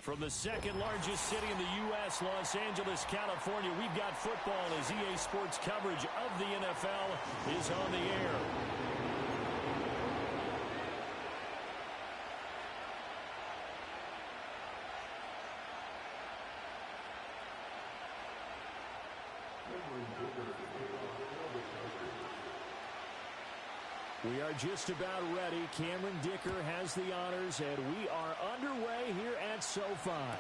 From the second largest city in the U.S., Los Angeles, California, we've got football as EA Sports coverage of the NFL is on the air. We are just about ready. Cameron Dicker has the honors, and we are underway here at SoFi.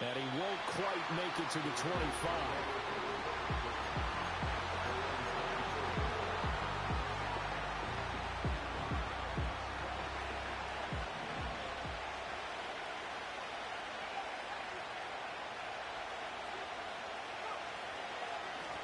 And he won't quite make it to the 25.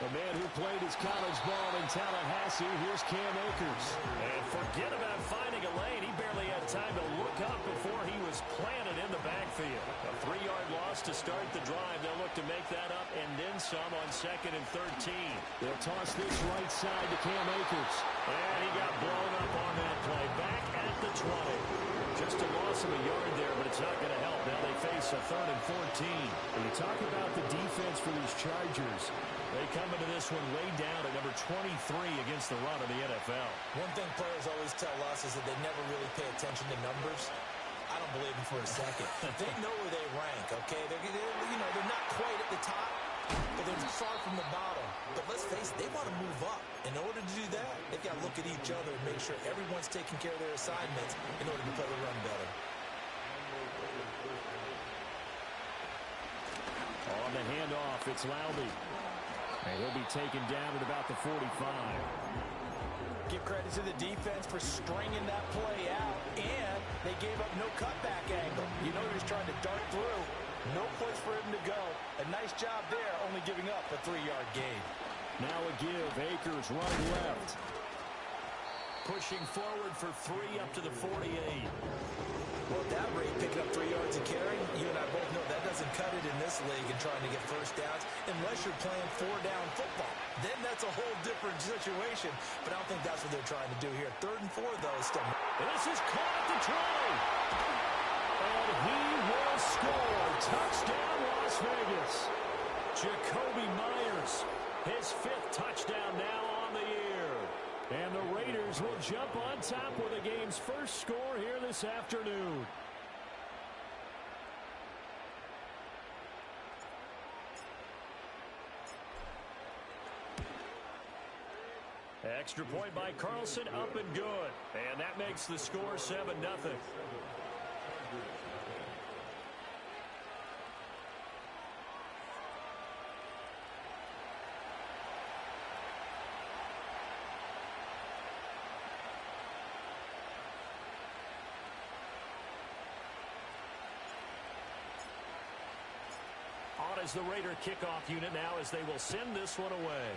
The man who played his college ball in Tallahassee, here's Cam Akers. And forget about finding a lane. He barely had time to look up before he was planted in the backfield. A 3-yard loss to start the drive. They'll look to make that up and then some on 2nd and 13. They'll toss this right side to Cam Akers. And he got blown up on that play. Back at the 20. Just a loss of a yard there, but it's not going to help. Now they face a 3rd and 14. When you talk about the defense for these Chargers, they come into this one way down at number 23 against the run of the NFL. One thing players always tell us is that they never really pay attention to numbers. I don't believe them for a second. They know where they rank, okay? They're not quite at the top, but they're far from the bottom. But let's face it, they want to move up. In order to do that, they've got to look at each other and make sure everyone's taking care of their assignments in order to play the run better. On the handoff, it's Lowby. And he'll be taken down at about the 45. Give credit to the defense for stringing that play out, and they gave up no cutback angle. You know he was trying to dart through. No place for him to go. A nice job there, only giving up a 3-yard gain. Now a give. Akers running left. Pushing forward for 3 up to the 48. Well, at that rate, picking up 3 yards of carry, you and I both know that doesn't cut it in this league and trying to get first downs unless you're playing 4-down football. Then that's a whole different situation, but I don't think that's what they're trying to do here. 3rd and 4, though, is still... This is caught at the 20. And he will score. Touchdown, Las Vegas. Jacoby Myers, his 5th touchdown now on the year. And the Raiders will jump on top with the game's first score here this afternoon. Extra point by Carlson, up and good. And that makes the score 7-0. On is the Raider kickoff unit now as they will send this one away.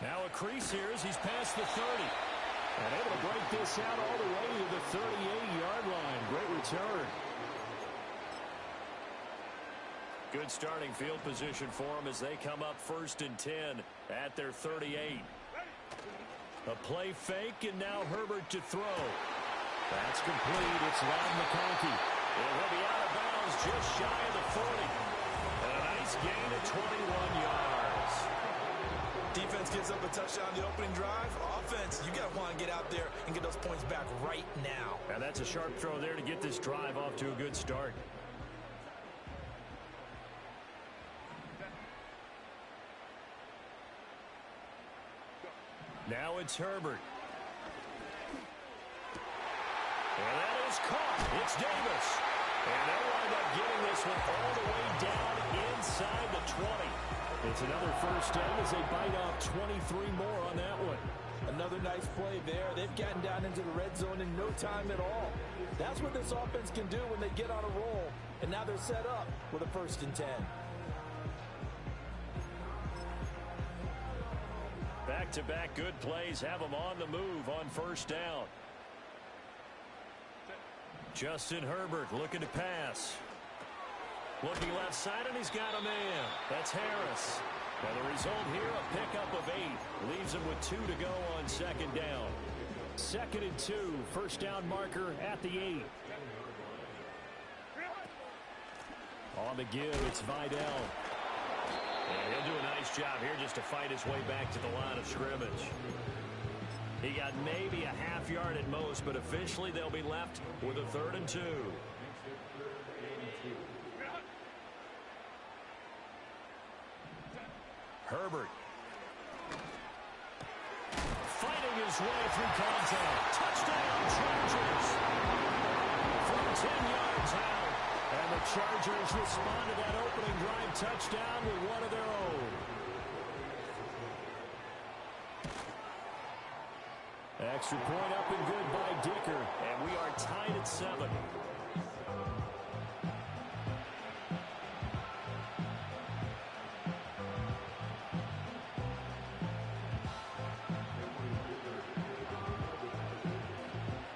Now a crease here as he's past the 30. And able to break this out all the way to the 38-yard line. Great return. Good starting field position for them as they come up 1st and 10 at their 38. A play fake, and now Herbert to throw. That's complete. It's Loud McConkey. It will be out of bounds just shy of the 40. And a nice gain of 21 yards. Defense gives up a touchdown on the opening drive. Offense, you got to want to get out there and get those points back right now. And that's a sharp throw there to get this drive off to a good start. Now it's Herbert. And that is caught. It's Davis. And they'll wind up getting this one all the way down inside the 20. It's another first down as they bite off 23 more on that one. Another nice play there. They've gotten down into the red zone in no time at all. That's what this offense can do when they get on a roll. And now they're set up with a 1st and 10. Back-to-back good plays have them on the move on 1st down. Justin Herbert looking to pass. Looking left side, and he's got a man. That's Harris. And the result here, a pickup of 8. Leaves him with 2 to go on second down. 2nd and 2. First down marker at the 8. On the give, it's Vidal. And he'll do a nice job here just to fight his way back to the line of scrimmage. He got maybe a half yard at most, but officially they'll be left with a 3rd and 2. Herbert. Fighting his way through contact. Touchdown, Chargers. From 10 yards out. And the Chargers respond to that opening drive touchdown with one of their own. Extra point up and good by Dicker. And we are tied at 7.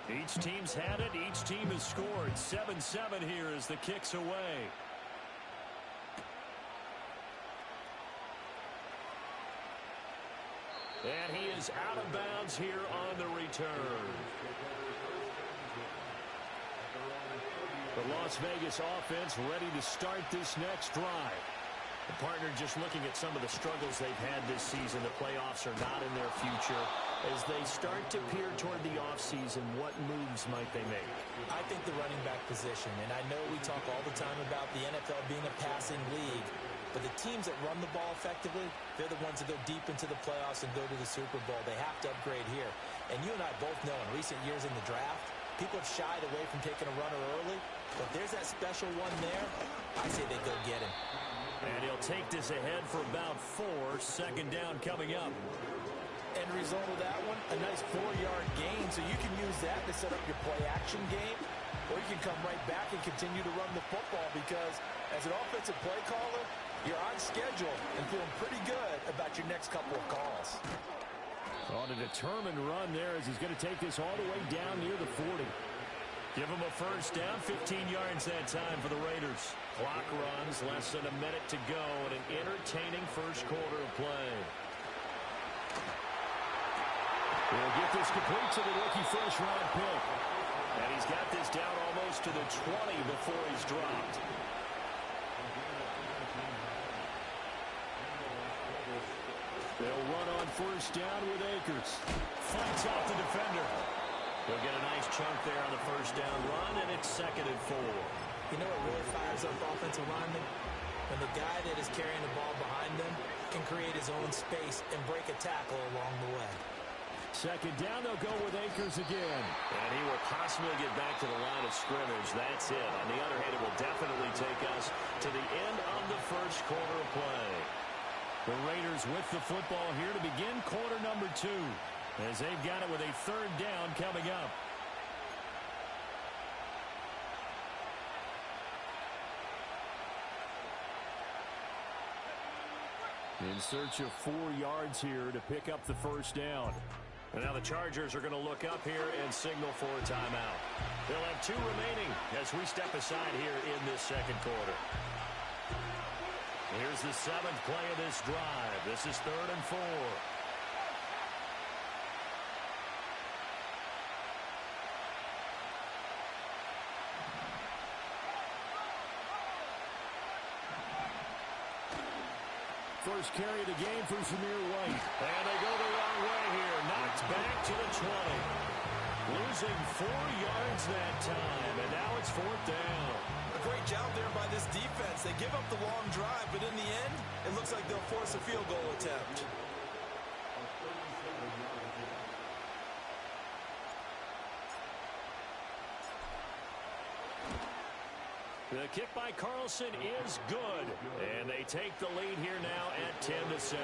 Each team's had it. Each team has scored. 7-7 here as the kick's away. And he is out of bounds here on the return. The Las Vegas offense ready to start this next drive. The partner just looking at some of the struggles they've had this season. The playoffs are not in their future. As they start to peer toward the offseason, what moves might they make? I think the running back position, and I know we talk all the time about the NFL being a passing league, but the teams that run the ball effectively, they're the ones that go deep into the playoffs and go to the Super Bowl. They have to upgrade here. And you and I both know in recent years in the draft, people have shied away from taking a runner early, but there's that special one there. I say they go get him. And he'll take this ahead for about 4. Second down coming up. End result of that one, a nice 4-yard gain, so you can use that to set up your play-action game, or you can come right back and continue to run the football because as an offensive play caller, you're on schedule and feeling pretty good about your next couple of calls. On a determined run there as he's going to take this all the way down near the 40. Give him a first down, 15 yards that time for the Raiders. Clock runs, less than a minute to go, and an entertaining first quarter of play. He'll get this complete to the rookie first-round pick. And he's got this down almost to the 20 before he's dropped. They'll run on first down with Akers. Fights off the defender. They'll get a nice chunk there on the first down run, and it's 2nd and 4. You know what really fires up offensive linemen? When the guy that is carrying the ball behind them can create his own space and break a tackle along the way. Second down, they'll go with Akers again. And he will possibly get back to the line of scrimmage. That's it. On the other hand, it will definitely take us to the end of the first quarter of play. The Raiders with the football here to begin quarter number 2. As they've got it with a 3rd down coming up. In search of 4 yards here to pick up the first down. And now the Chargers are going to look up here and signal for a timeout. They'll have 2 remaining as we step aside here in this second quarter. Here's the 7th play of this drive. This is 3rd and 4. First carry of the game for Zamir White. And they go the wrong way here. Knocked back to the 20. Losing 4 yards that time. And now it's 4th down. A great job there by this defense. They give up the long drive, but in the end, it looks like they'll force a field goal attempt. The kick by Carlson is good. And they take the lead here now at 10-7.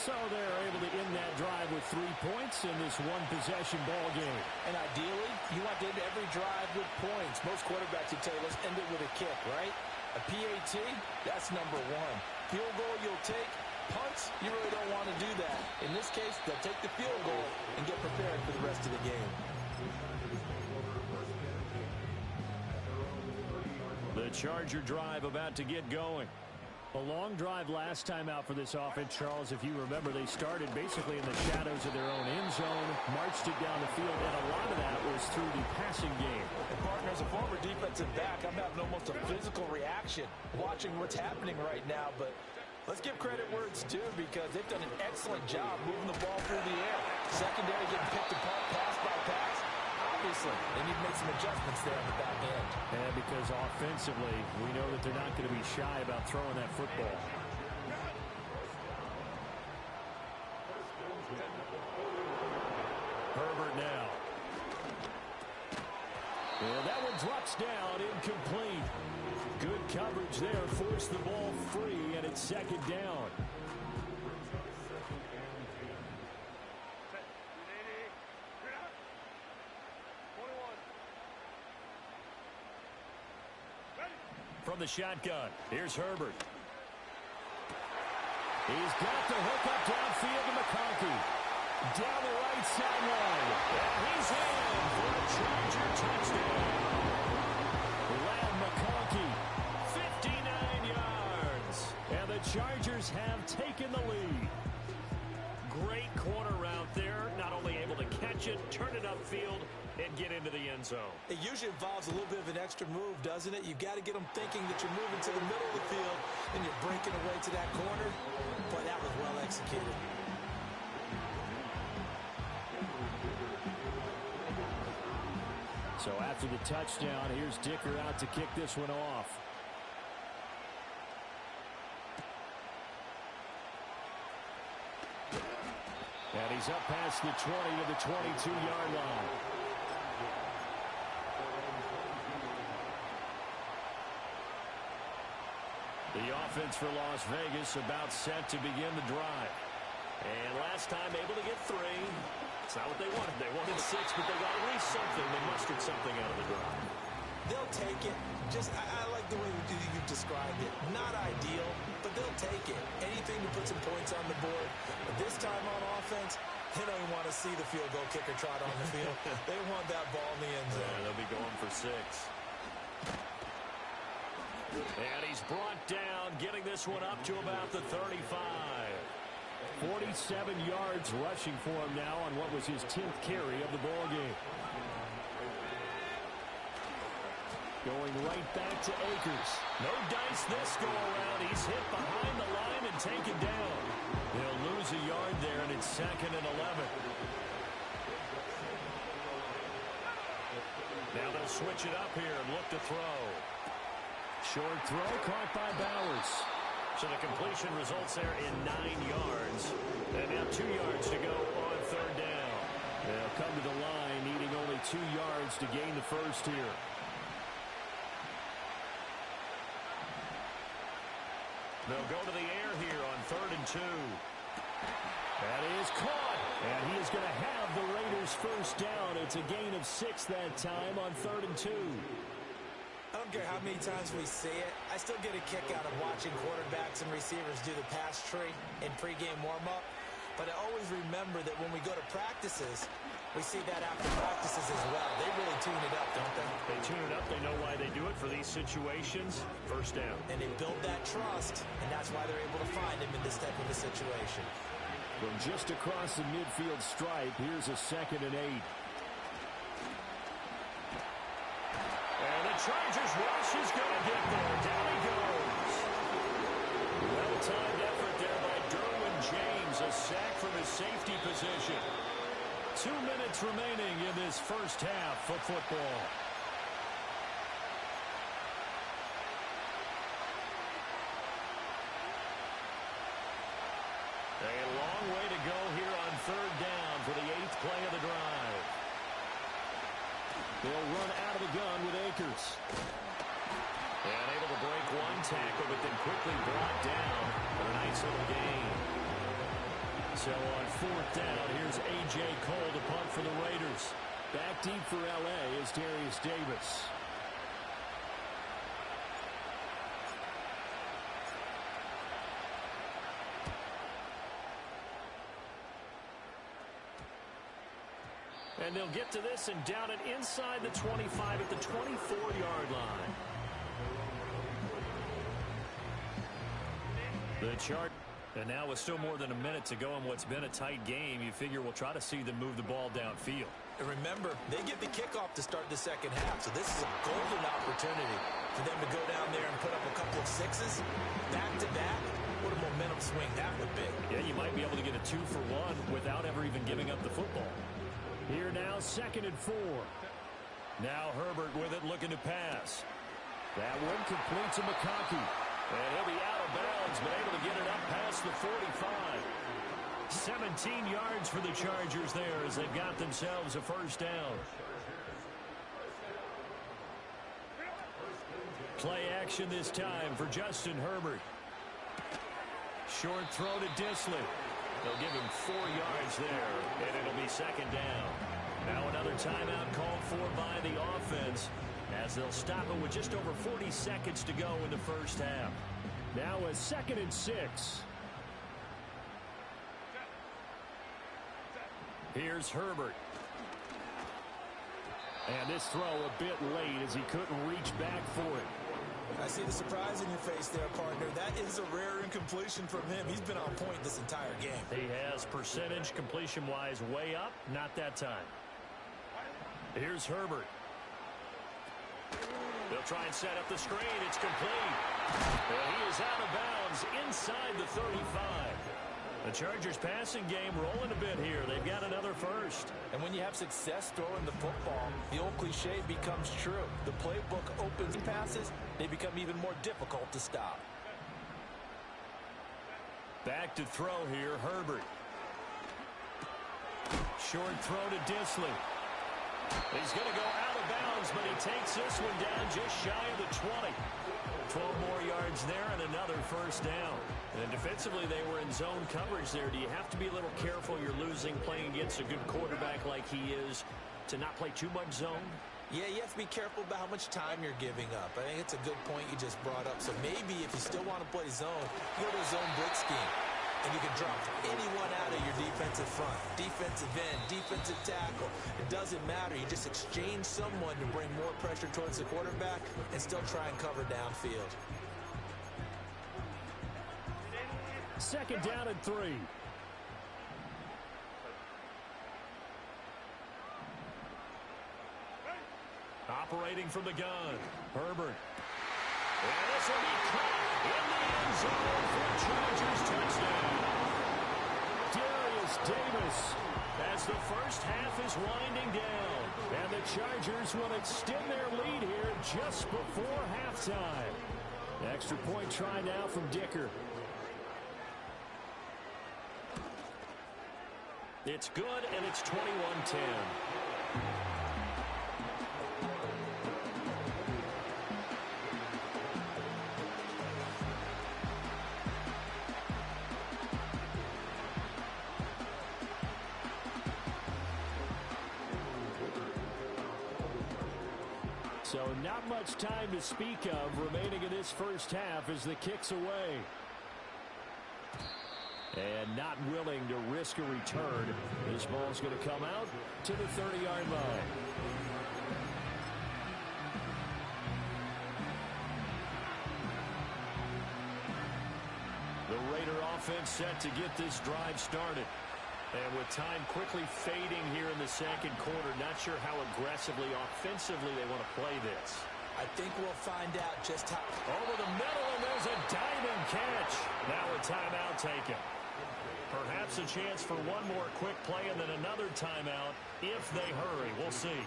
So they're able to end that drive with 3 points in this one-possession ball game. And ideally, you want to end every drive with points. Most quarterbacks would tell you, let's end it with a kick, right? A PAT, that's number 1. Field goal you'll take. Punts, you really don't want to do that. In this case, they'll take the field goal and get prepared for the rest of the game. The Charger drive about to get going. A long drive last time out for this offense, Charles. If you remember, they started basically in the shadows of their own end zone, marched it down the field, and a lot of that was through the passing game. And partner, as a former defensive back, I'm having almost a physical reaction watching what's happening right now. But let's give credit where it's due, because they've done an excellent job moving the ball through the air. Secondary getting picked apart pass by pass. Obviously, they need to make some adjustments there on the back end. And because offensively, we know that they're not going to be shy about throwing that football. Herbert now. And that one drops down, incomplete. Good coverage there, forced the ball free, and it's second down. From the shotgun, here's Herbert. He's got the hook up downfield to McConkey. Down the right sideline. And he's in for a Charger touchdown. Lamb McConkey, 59 yards. And the Chargers have taken the lead. Great corner route there. Not only able to catch it, turn it upfield, and get into the end zone. It usually involves a little bit of an extra move, doesn't it? You've got to get them thinking that you're moving to the middle of the field and you're breaking away to that corner. But that was well executed. So after the touchdown, here's Dicker out to kick this one off. And he's up past the 20 to the 22-yard line. The offense for Las Vegas about set to begin the drive. And last time able to get 3. It's not what they wanted. They wanted 6, but they got at least something. They mustered something out of the drive. They'll take it. I like the way you described it. Not ideal, but they'll take it. Anything to put some points on the board. But this time on offense, they don't even want to see the field goal kicker trot on the field. They want that ball in the end zone. Yeah, they'll be going for 6. And he's brought down, getting this one up to about the 35. 47 yards rushing for him now on what was his 10th carry of the ball game. Going right back to Akers. No dice this go around. He's hit behind the line and taken down. They'll lose a yard there, and it's 2nd and 11. Now they'll switch it up here and look to throw. Short throw caught by Bowers. So the completion results there in 9 yards. And now 2 yards to go on 3rd down. They'll come to the line needing only 2 yards to gain the first here. They'll go to the air here on 3rd and 2. That is caught. And he is going to have the Raiders first down. It's a gain of 6 that time on 3rd and 2. I don't care how many times we see it. I still get a kick out of watching quarterbacks and receivers do the pass tree in pregame warm-up. But I always remember that when we go to practices, we see that after practices as well. They really tune it up, don't they? They tune it up. They know why they do it for these situations. First down. And they build that trust, and that's why they're able to find him in this type of a situation. From just across the midfield stripe, here's a 2nd and 8. And the Chargers rush is going to get there. Down he goes. Well-timed effort there by Derwin James. A sack from his safety position. 2 minutes remaining in this first half of football. A long way to go here on 3rd down for the 8th play of the drive. They'll run out of the gun with Akers. And able to break one tackle, but then quickly brought down for a nice little gain. So on 4th down, here's A.J. Cole to punt for the Raiders. Back deep for L.A. is Darius Davis. And they'll get to this and down it inside the 25 at the 24-yard line. The chart. And now with still more than a minute to go in what's been a tight game, you figure we'll try to see them move the ball downfield. And remember, they get the kickoff to start the second half, so this is a golden opportunity for them to go down there and put up a couple of sixes back-to-back. What a momentum swing that would be. Yeah, you might be able to get a 2-for-1 without ever even giving up the football. Here now, 2nd and 4. Now Herbert with it, looking to pass. That one complete to McConkey. And he'll be out of bounds, but able to get it up past the 45. 17 yards for the Chargers there as they've got themselves a first down. Play action this time for Justin Herbert. Short throw to Disley. They'll give him 4 yards there, and it'll be 2nd down. Now another timeout called for by the offense as they'll stop it with just over 40 seconds to go in the first half. Now a 2nd and 6. Here's Herbert. And this throw a bit late as he couldn't reach back for it. I see the surprise in your face there, partner. That is a rare incompletion from him. He's been on point this entire game. He has percentage completion-wise way up. Not that time. Here's Herbert. They'll try and set up the screen. It's complete. And he is out of bounds inside the 35. The Chargers passing game rolling a bit here. They've got another first. And when you have success throwing the football, the old cliche becomes true. The playbook opens passes, they become even more difficult to stop. Back to throw here, Herbert. Short throw to Disley. He's going to go out of bounds, but he takes this one down just shy of the 20. 12 more yards there and another first down. And defensively, they were in zone coverage there. Do you have to be a little careful you're losing playing against a good quarterback like he is to not play too much zone? Yeah, you have to be careful about how much time you're giving up. I think it's a good point you just brought up. So maybe if you still want to play zone, go to a zone blitz scheme. And you can drop anyone out of your defensive front, defensive end, defensive tackle. It doesn't matter. You just exchange someone to bring more pressure towards the quarterback and still try and cover downfield. 2nd down and 3. Operating from the gun, Herbert. And this will be caught in the end zone for a Chargers touchdown. Darius Davis as the first half is winding down. And the Chargers will extend their lead here just before halftime. Extra point try now from Dicker. It's good, and it's 21-10. So not much time to speak of remaining in this first half as the kick's away. And not willing to risk a return. This ball's going to come out to the 30-yard line. The Raider offense set to get this drive started. And with time quickly fading here in the second quarter, not sure how aggressively, offensively they want to play this. I think we'll find out just how. Over the middle, and there's a diving catch. Now a timeout taken. Perhaps a chance for one more quick play and then another timeout if they hurry. We'll see.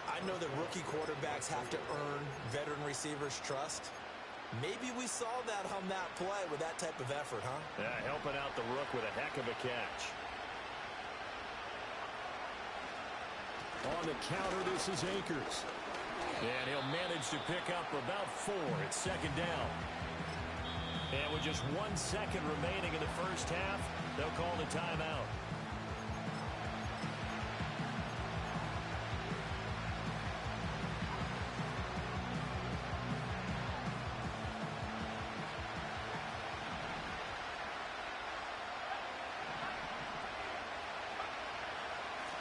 I know that rookie quarterbacks have to earn veteran receivers' trust. Maybe we saw that on that play with that type of effort, huh? Yeah, helping out the rook with a heck of a catch. On the counter, this is Akers. And he'll manage to pick up about 4. It's 2nd down. And with just 1 second remaining in the first half, they'll call the timeout.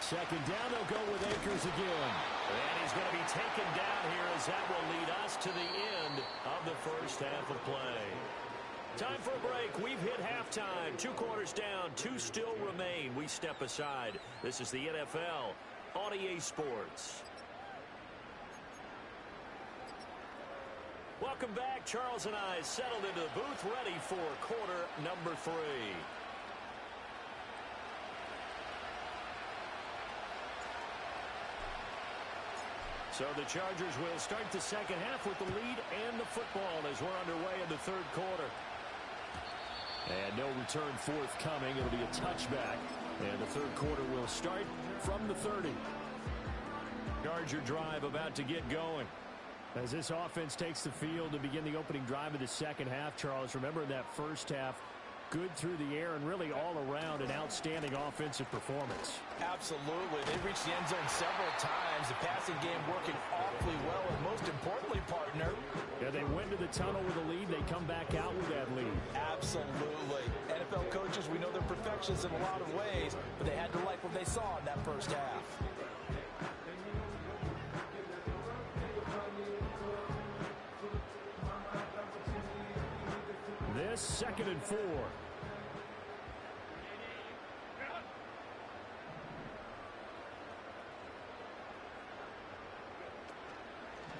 Second down, they'll go with Akers again. And he's going to be taken down here as that will lead us to the end of the first half of play. Time for a break. We've hit halftime. 2 quarters down. 2 still remain. We step aside. This is the NFL on EA Sports. Welcome back. Charles and I settled into the booth, ready for quarter number 3. So the Chargers will start the second half with the lead and the football as we're underway in the third quarter. And no return forthcoming. It'll be a touchback. And the third quarter will start from the 30. Charger drive about to get going. As this offense takes the field to begin the opening drive of the second half, Charles, remember in that first half, good through the air and really all around an outstanding offensive performance. Absolutely. They reached the end zone several times. The passing game working awfully well, and most importantly, partner. Yeah, they went to the tunnel with a lead. They come back out with that lead. Absolutely. NFL coaches, we know they're perfectionists in a lot of ways, but they had to like what they saw in that first half. This 2nd and 4.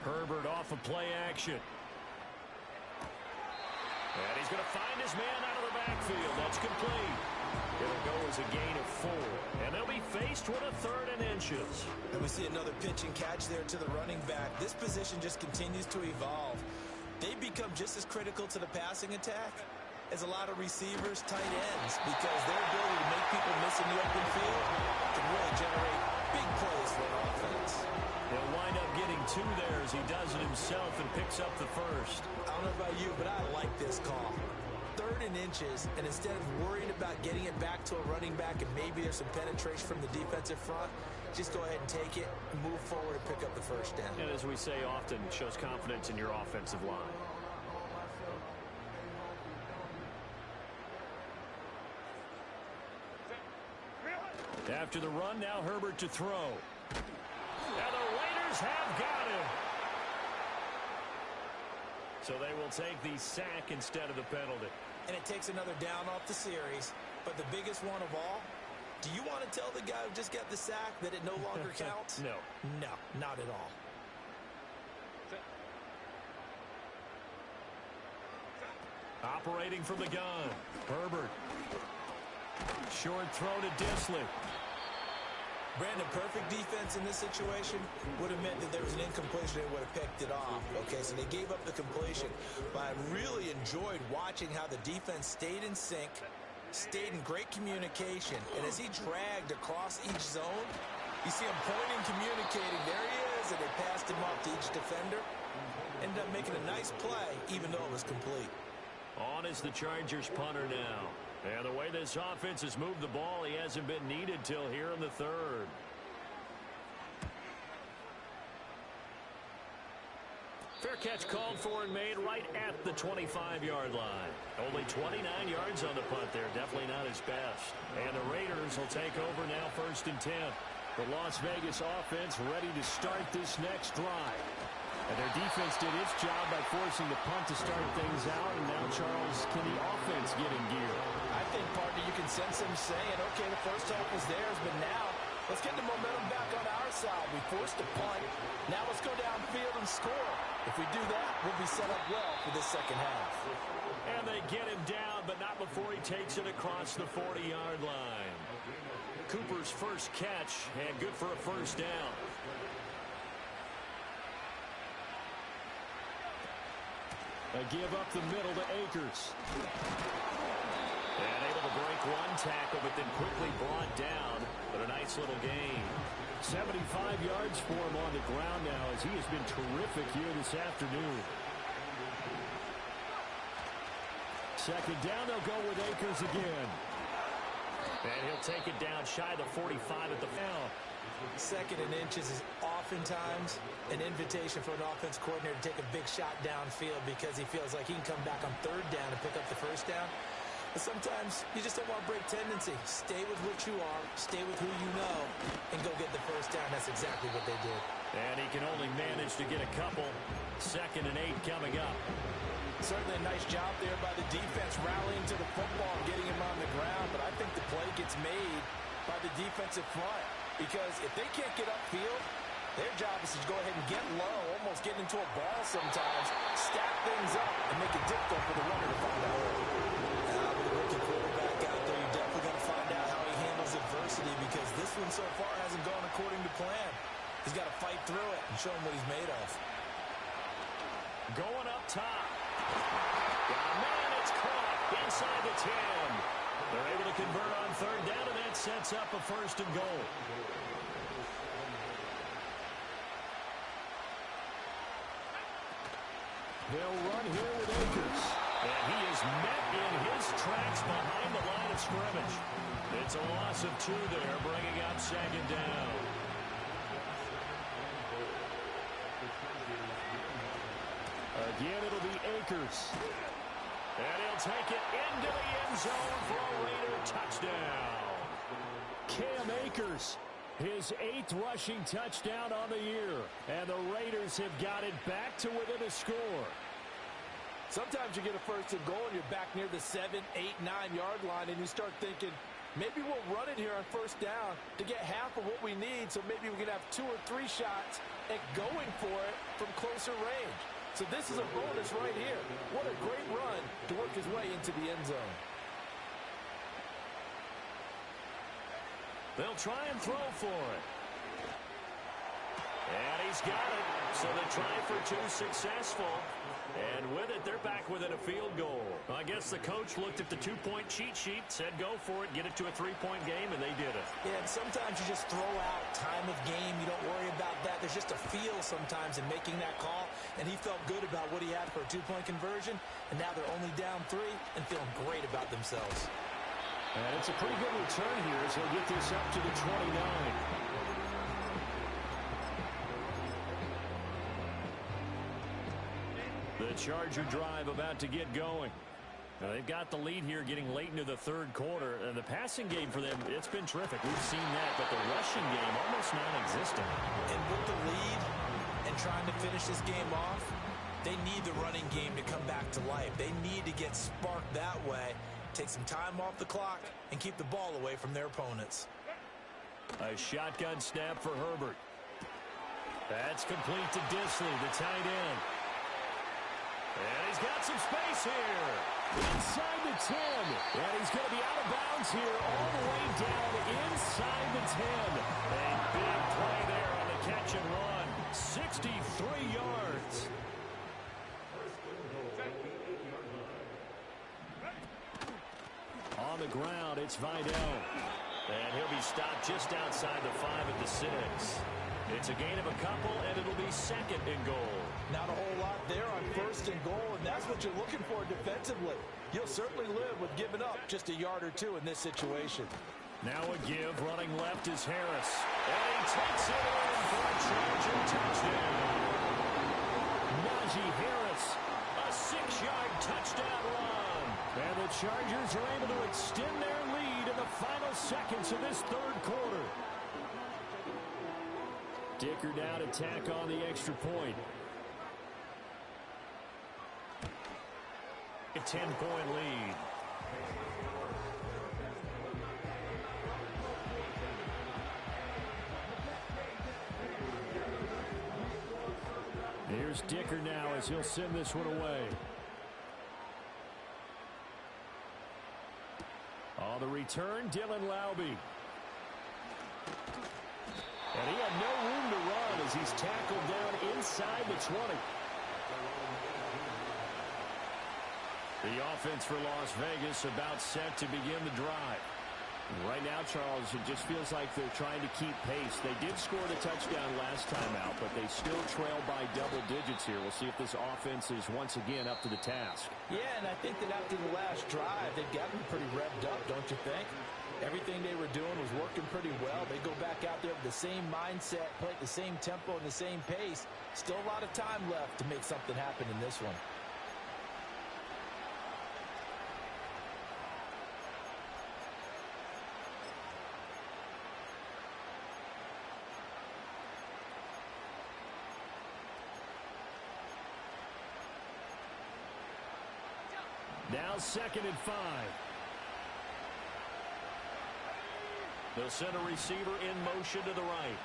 Herbert off of play action. And he's going to find his man out of the backfield. That's complete. It'll go as a gain of 4. And they'll be faced with a 3rd and inches. And we see another pitch and catch there to the running back. This position just continues to evolve. They become just as critical to the passing attack as a lot of receivers, tight ends, because their ability to make people miss in the open field can really generate big plays for an offense. He'll wind up getting 2 there as he does it himself and picks up the first. I don't know about you, but I like this call. 3rd and inches, and instead of worrying about getting it back to a running back and maybe there's some penetration from the defensive front, just go ahead and take it, move forward, and pick up the first down. And as we say often, it shows confidence in your offensive line. After the run, now Herbert to throw. Now the Raiders have got him. So they will take the sack instead of the penalty. And it takes another down off the series. But the biggest one of all, do you want to tell the guy who just got the sack that it no longer counts? No. No, not at all. Operating from the gun, Herbert. Short throw to Disley. Brandon, perfect defense in this situation would have meant that there was an incompletion and would have picked it off. Okay, so they gave up the completion. But I really enjoyed watching how the defense stayed in sync, stayed in great communication. And as he dragged across each zone, you see him pointing, communicating. There he is, and they passed him off to each defender. Ended up making a nice play, even though it was complete. On is the Chargers punter now. And the way this offense has moved the ball, he hasn't been needed till here in the 3rd. Fair catch called for and made right at the 25-yard line. Only 29 yards on the punt there. Definitely not his best. And the Raiders will take over now 1st and 10. The Las Vegas offense ready to start this next drive. And their defense did its job by forcing the punt to start things out. And now, Charles, can the offense get in gear? I think, partner, you can sense them saying, okay, the first half was theirs, but now let's get the momentum back on our side. We forced a punt. Now let's go downfield and score. If we do that, we'll be set up well for this second half. And they get him down, but not before he takes it across the 40-yard line. Cooper's first catch, and good for a first down. A give up the middle to Akers. And able to break one tackle, but then quickly brought down. But a nice little gain. 75 yards for him on the ground now as he has been terrific here this afternoon. Second down, they'll go with Akers again. And he'll take it down shy of the 45 at the foul. 2nd and inches is oftentimes an invitation for an offense coordinator to take a big shot downfield because he feels like he can come back on 3rd down and pick up the first down. But sometimes you just don't want to break tendency. Stay with what you are, stay with who you know, and go get the first down. That's exactly what they did. And he can only manage to get a couple. 2nd and 8 coming up. Certainly a nice job there by the defense rallying to the football and getting him on the ground, but I think the play gets made by the defensive front because if they can't get upfield, their job is to go ahead and get low, almost get into a ball sometimes, stack things up, and make it difficult for the runner to find out. With a rookie quarterback out there, you're definitely going to find out how he handles adversity because this one so far hasn't gone according to plan. He's got to fight through it and show him what he's made of. Going up top. Man, it's caught inside the 10. They're able to convert on third down, and that sets up a first and goal. They'll run here with Akers. And he is met in his tracks behind the line of scrimmage. It's a loss of 2 there, bringing up second down. Again, it'll be Akers. And he'll take it into the end zone for a Raider touchdown. Cam Akers, his 8th rushing touchdown on the year. And the Raiders have got it back to within a score. Sometimes you get a first and goal and you're back near the 7, 8, 9-yard line and you start thinking, maybe we'll run it here on first down to get half of what we need so maybe we can have 2 or 3 shots at going for it from closer range. So this is a bonus right here. What a great run to work his way into the end zone. They'll try and throw for it. And he's got it. So the try for 2 successful. And with it, they're back within a field goal. I guess the coach looked at the 2-point cheat sheet, said go for it, get it to a 3-point game, and they did it. Yeah, and sometimes you just throw out time of game. You don't worry about that. There's just a feel sometimes in making that call, and he felt good about what he had for a 2-point conversion, and now they're only down 3 and feeling great about themselves. And it's a pretty good return here as he'll get this up to the 29. The Charger drive about to get going. Now they've got the lead here getting late into the third quarter. And the passing game for them, it's been terrific. We've seen that, but the rushing game almost non-existent. And with the lead and trying to finish this game off, they need the running game to come back to life. They need to get sparked that way, take some time off the clock, and keep the ball away from their opponents. A shotgun snap for Herbert. That's complete to Disley, the tight end. And he's got some space here. Inside the 10. And he's going to be out of bounds here all the way down inside the 10. A big play there on the catch and run. 63 yards. On the ground, it's Vidal. And he'll be stopped just outside the 5 at the 6. It's a gain of a couple, and it'll be second and goal. Not a whole lot there on first and goal, and that's what you're looking for defensively. You'll certainly live with giving up just a yard or 2 in this situation. Now a give, running left is Harris. And he takes it in for a Charger touchdown. Najee Harris, a 6-yard touchdown run. And the Chargers are able to extend their lead in the final seconds of this third quarter. Dicker down to tack on the extra point. A 10-point lead. Here's Dicker now as he'll send this one away. On the return, Dylan Laube. And he had no room to run as he's tackled down inside the 20. The offense for Las Vegas about set to begin the drive. Right now, Charles, it just feels like they're trying to keep pace. They did score the touchdown last time out, but they still trail by double digits here. We'll see if this offense is once again up to the task. Yeah, and I think that after the last drive, they've gotten pretty revved up, don't you think? Everything they were doing was working pretty well. They go back out there with the same mindset, play at the same tempo and the same pace. Still a lot of time left to make something happen in this one. Now 2nd and 5. They'll send a receiver in motion to the right.